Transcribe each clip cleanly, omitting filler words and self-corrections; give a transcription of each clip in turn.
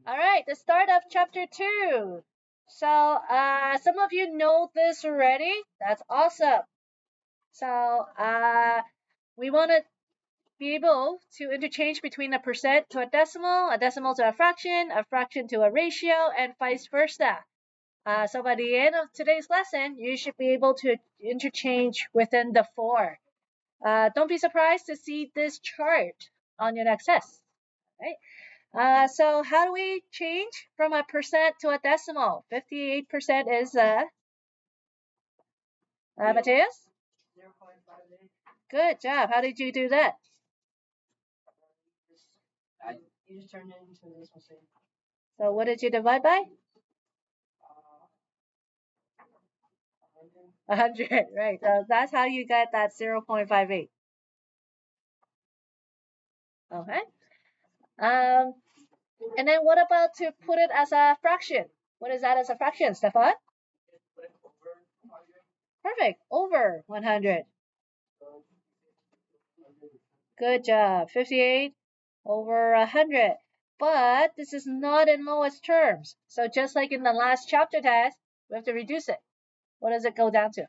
All right, the start of chapter 2. So some of you know this already. That's awesome. So we want to be able to interchange between a percent to a decimal to a fraction to a ratio, and vice versa. So by the end of today's lesson, you should be able to interchange within the 4. Don't be surprised to see this chart on your next test. Right? So how do we change from a percent to a decimal? 58% is Matthias? 0.58. Good job. How did you do that? You just turned it into a decimal sign. So what did you divide by? 100, right. So that's how you get that 0.58. Okay. And then what about to put it as a fraction? What is that as a fraction, Stefan? Perfect. Over 100. Good job. 58 over 100. But this is not in lowest terms. So just like in the last chapter test, we have to reduce it. What does it go down to?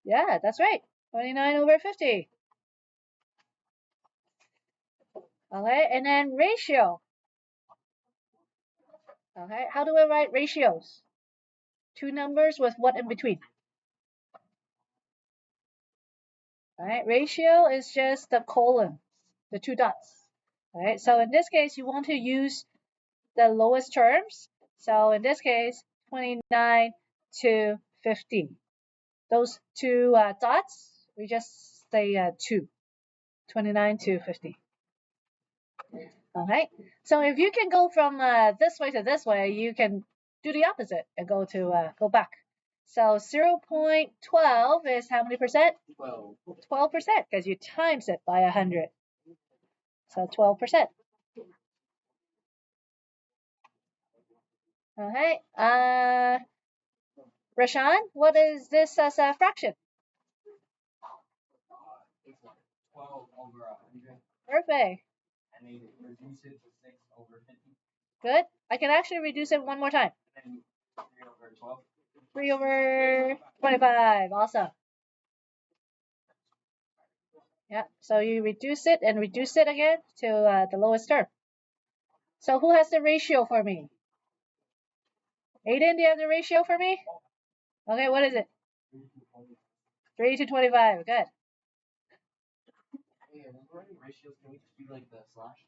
Yeah, that's right. 29 over 50. Okay, and then ratio. Okay, how do I write ratios? Two numbers with what in between? All right, ratio is just the colon, the two dots. All right, so in this case, you want to use the lowest terms. So in this case, 29 to 50. Those two dots, we just say 2. 29 to 50. Okay, so if you can go from this way to this way, you can do the opposite and go back. So 0.12 is how many percent? 12. 12% because you times it by 100. So 12%. Okay. Rashan, what is this as a fraction? 12 over 100. Perfect. And then reduce it to 6 over 50. Good. I can actually reduce it one more time. And then 3 over 12. 3 over 25. Awesome. Yeah. So you reduce it and reduce it again to the lowest term. So who has the ratio for me? Aiden, do you have the ratio for me? Okay, what is it? 3 to 25. Good. Ratios, can we just do like the slash?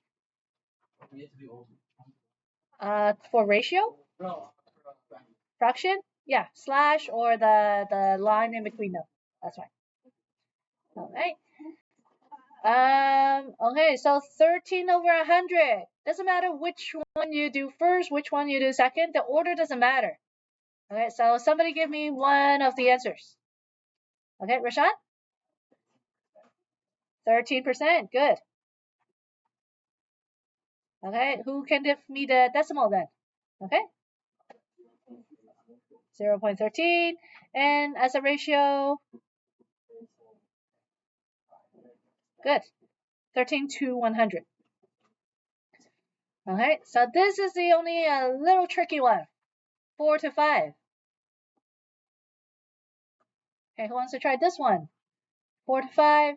We have to do over. For ratio? No. Fraction? Yeah, slash or the line in between them. That's right. Okay. Okay, so 13 over 100. Doesn't matter which one you do first, which one you do second. The order doesn't matter. Okay, so somebody give me one of the answers. Okay, Rashad? 13%. Good. Okay, who can give me the decimal then? Okay. 0.13. And as a ratio? Good. 13 to 100. Okay, so this is the only little tricky one. 4 to 5. Okay, who wants to try this one? 4 to 5.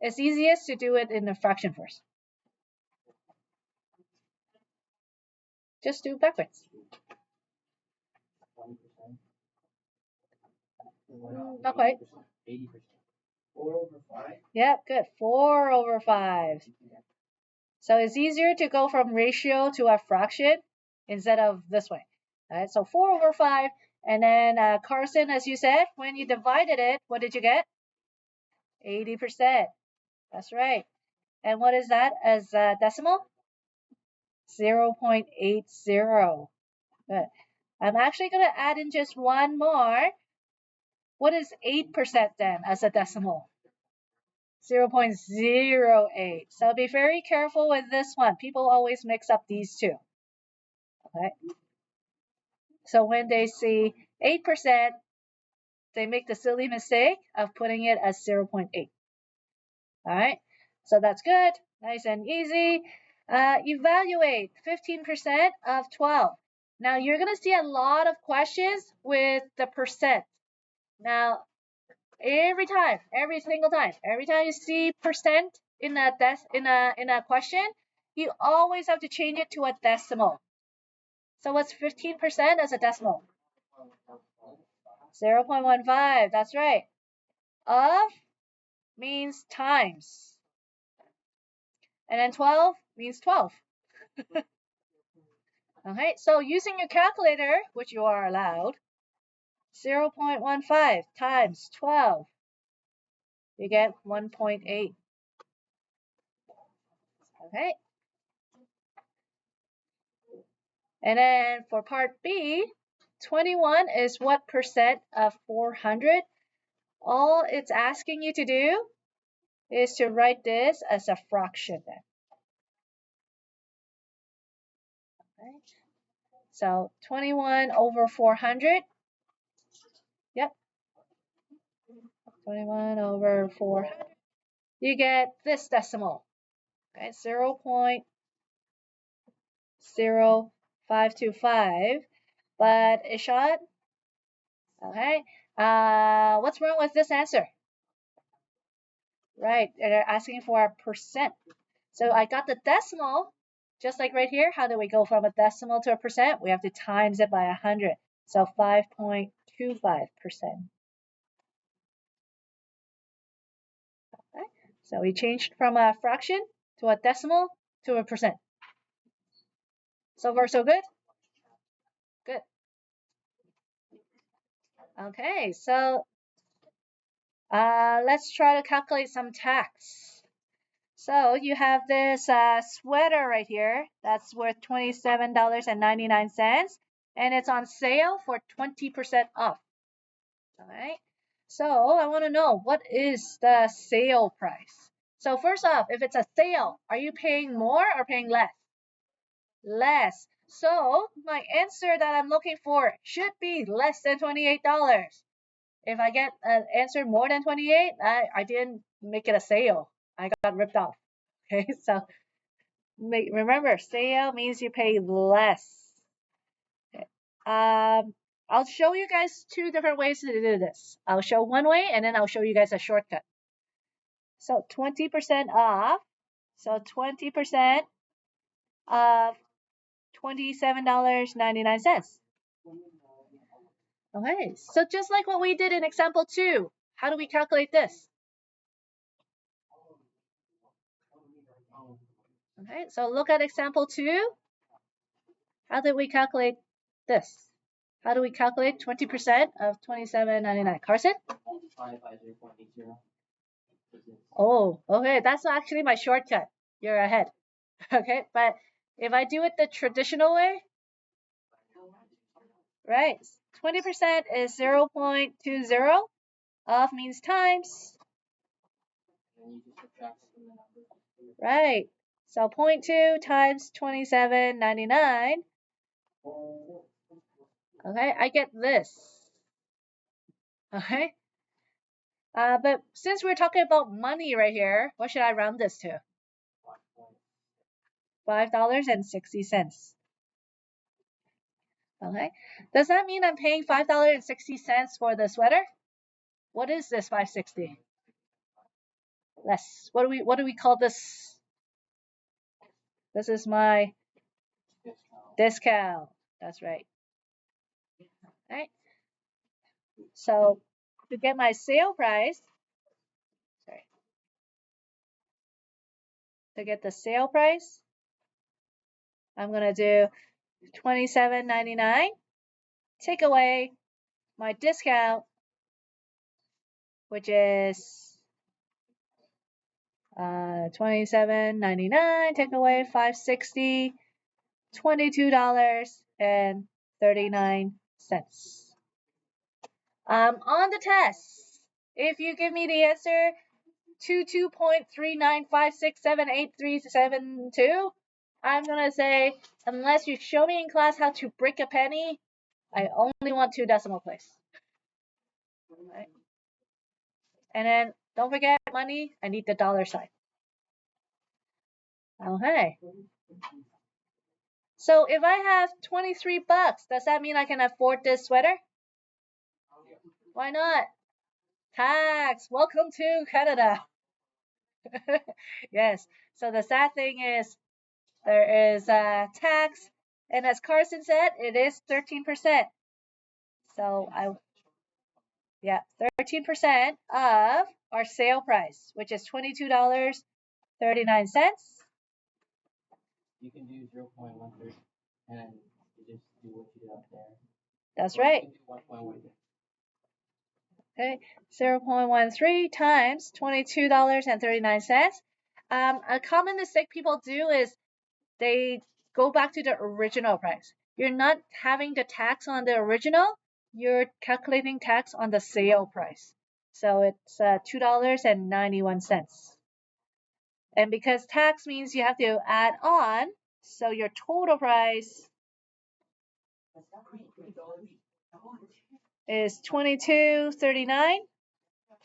It's easiest to do it in a fraction first. Just do backwards. Not quite. 80%. 4 over 5? Yep, good. 4 over 5. So it's easier to go from ratio to a fraction instead of this way. All right, so 4 over 5. And then Carson, as you said, when you divided it, what did you get? 80%. That's right. And what is that as a decimal? 0.80. Good. I'm actually going to add in just one more. What is 8% then as a decimal? 0.08. So be very careful with this one. People always mix up these two. Okay. So when they see 8%, they make the silly mistake of putting it as 0.8. All right. So that's good. Nice and easy. Evaluate 15% of 12. Now you're going to see a lot of questions with the percent. Now, every single time, every time you see percent in a question, you always have to change it to a decimal. So what's 15% as a decimal? 0.15. That's right. Of means times. And then 12 means 12. Okay, so using your calculator, which you are allowed, 0.15 times 12, you get 1.8. Okay. And then for part B, 21 is what percent of 400? All it's asking you to do is to write this as a fraction then. Okay. So 21 over 400. Yep. 21 over 400. You get this decimal. Okay, 0.0525. But Ishad, okay, what's wrong with this answer? Right, they're asking for a percent. So I got the decimal, just like right here. How do we go from a decimal to a percent? We have to times it by 100. So 5.25%. Okay. So we changed from a fraction to a decimal to a percent. So far, so good? Good. Okay, so let's try to calculate some tax. So you have this sweater right here that's worth $27.99, and it's on sale for 20% off. All right. So I want to know, what is the sale price? So first off, if it's a sale, are you paying more or paying less? Less. So my answer that I'm looking for should be less than $28. If I get an answer more than 28, I didn't make it a sale. I got ripped off. Okay, so remember, sale means you pay less. Okay. I'll show you guys two different ways to do this. I'll show one way and then I'll show you guys a shortcut. So 20% off. So 20% of $27.99. Okay, so just like what we did in example 2, how do we calculate this? Okay, so look at example 2. How did we calculate this? How do we calculate 20% of $27.99? Carson? Oh, okay, that's actually my shortcut. You're ahead. Okay, but if I do it the traditional way, right, 20% is 0.20. Of means times. Right. So 0.2 times 27.99. Okay, I get this. Okay. But since we're talking about money right here, what should I round this to? $5.60. Okay. Does that mean I'm paying $5.60 for the sweater? What is this 560? Less. What do we call this? This is my discount. That's right. Right. So to get my sale price, sorry, to get the sale price, I'm gonna do $27.99. Take away my discount, which is $27.99. Take away $5.60, $22.39. On the test, if you give me the answer 22.39567837 I'm gonna say, unless you show me in class how to break a penny, I only want 2 decimal place. Right? And then don't forget money, I need the dollar sign. Okay. So if I have 23 bucks, does that mean I can afford this sweater? Why not? Tax. Welcome to Canada. Yes. So the sad thing is there is a tax, and as Carson said, it is 13%. So yeah, 13% of our sale price, which is $22.39. You can do 0.13 and you just do what you did up there. That's right. 1.13. Okay, 0.13 times $22.39. A common mistake people do is they go back to the original price. You're not having the tax on the original, you're calculating tax on the sale price. So it's $2.91. And because tax means you have to add on, so your total price is $22.39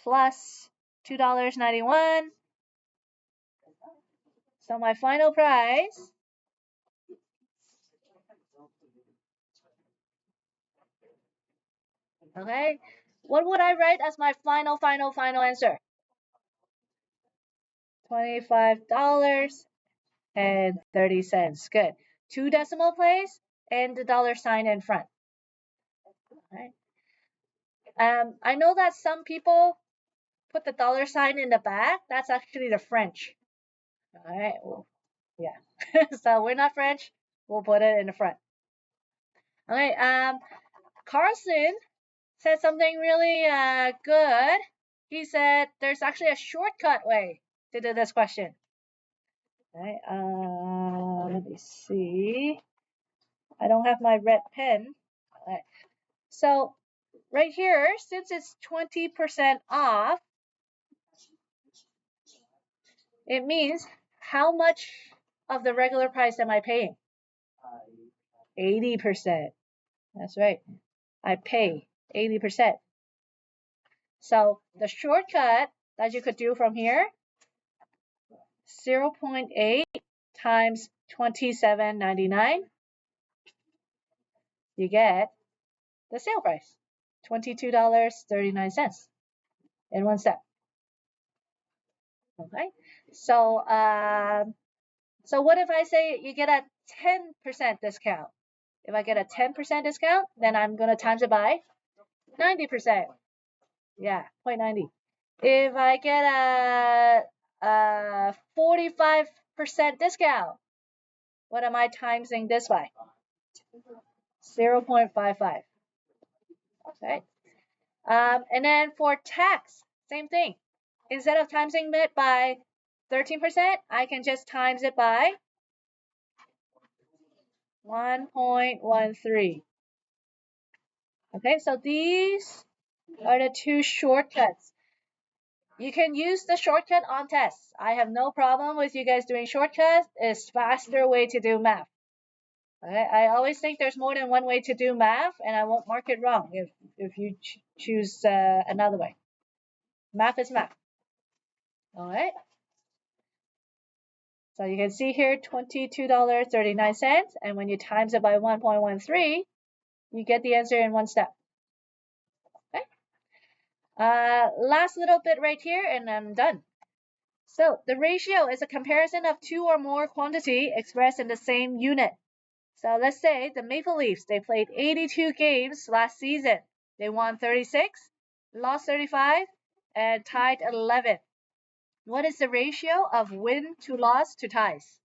plus $2.91. So my final price okay, what would I write as my final answer? $25.30. Good. 2 decimal place and the dollar sign in front. Right. I know that some people put the dollar sign in the back. That's actually the French. All right. Well, yeah. So we're not French. We'll put it in the front. Okay. Carson said something really good. He said there's actually a shortcut way to do this question. Okay. Let me see. I don't have my red pen. All right. So right here, since it's 20% off, it means how much of the regular price am I paying? 80%. That's right. I pay 80%. So the shortcut that you could do from here, 0.8 times $27.99, you get the sale price, $22.39 in one step. Okay. So so what if I say you get a 10% discount? If I get a 10% discount, then I'm gonna times it by 90%. Yeah, 0.90. If I get a 45% discount, what am I timesing this by? 0.55. Okay. And then for tax, same thing. Instead of timesing it by 13%, I can just times it by 1.13. Okay, so these are the two shortcuts. You can use the shortcut on tests. I have no problem with you guys doing shortcuts. It's faster way to do math. Okay? I always think there's more than one way to do math, and I won't mark it wrong if you choose another way. Math is math. All right. So you can see here $22.39, and when you times it by 1.13, you get the answer in one step. Okay. Last little bit right here, and I'm done. So the ratio is a comparison of two or more quantity expressed in the same unit. So let's say the Maple Leafs, they played 82 games last season. They won 36, lost 35, and tied 11. What is the ratio of win to loss to ties?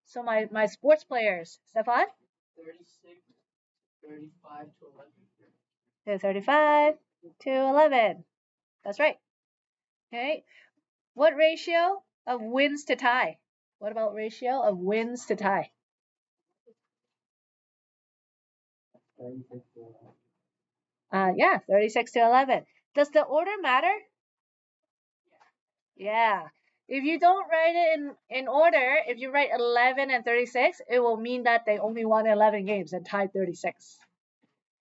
So my sports players, Stefan? 36, 35 to 11. 35 to 11. That's right. Okay. What ratio of wins to tie? What about ratio of wins to tie? 36 to 11. Yeah, 36 to 11. Does the order matter? Yeah. If you don't write it in order, if you write 11 and 36, it will mean that they only won 11 games and tied 36.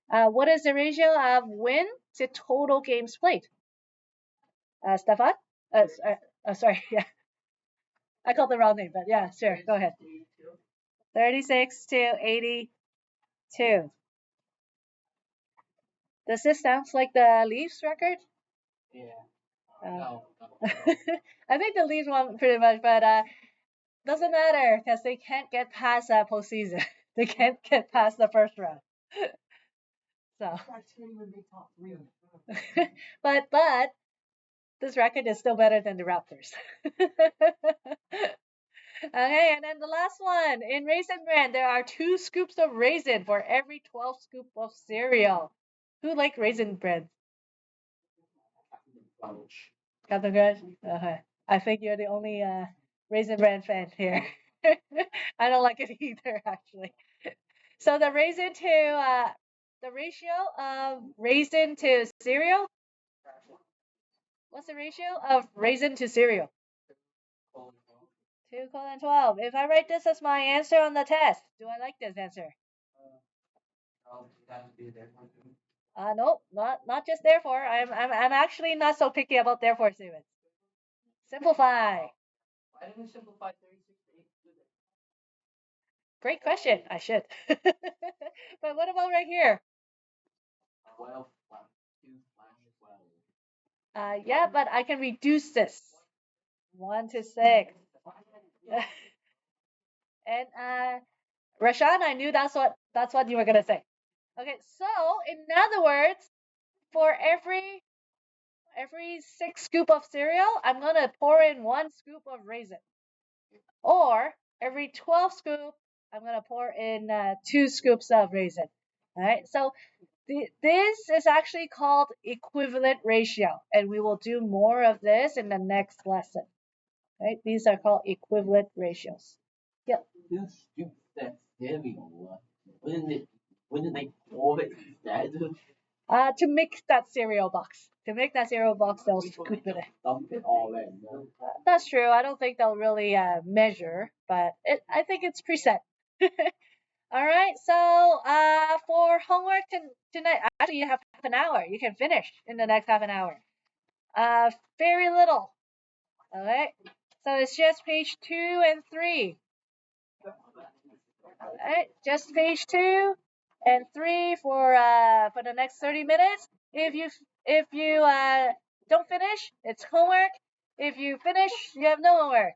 What is the ratio of win to total games played? Stefan? Sorry, yeah. I called the wrong name, but yeah, sure. Go ahead. 36 to 82. Does this sound like the Leafs record? Yeah. Uh, No. I think the Leafs won pretty much, but doesn't matter because they can't get past that postseason. They can't get past the first round. So, but this record is still better than the Raptors. Okay, and then the last one. In Raisin Bran, there are 2 scoops of raisin for every 12 scoop of cereal. Who like Raisin Bran? Captain Crunch? I think you're the only Raisin Bran fan here. I don't like it either, actually. So the ratio of raisin to cereal. What's the ratio of raisin to cereal? 2:12. If I write this as my answer on the test, do I like this answer? No, not just therefore. I'm actually not so picky about therefore statements. Simplify. Why didn't we simplify 36 to 8? Great question. I should. But what about right here? 12 plus 2 minus 12. Yeah, but I can reduce this. 1 to 6. And Rashan, I knew that's what you were gonna say. Okay, so in other words, for every 6 scoop of cereal, I'm gonna pour in 1 scoop of raisin. Or every 12 scoop, I'm gonna pour in 2 scoops of raisin. All right, so this is actually called equivalent ratio, and we will do more of this in the next lesson. Right, these are called equivalent ratios. Yep. This stupid that cereal. Wouldn't they pour it instead? To make that cereal box. To make that cereal box, they'll scoop it in. Dump it all in. That's true. I don't think they'll really measure, but I think it's preset. All right. So for homework tonight, actually, you have half an hour. You can finish in the next half an hour. Very little. All right. So it's just page 2 and 3. All right. Just page 2 and 3 for the next 30 minutes. If you don't finish, it's homework. If you finish, you have no homework.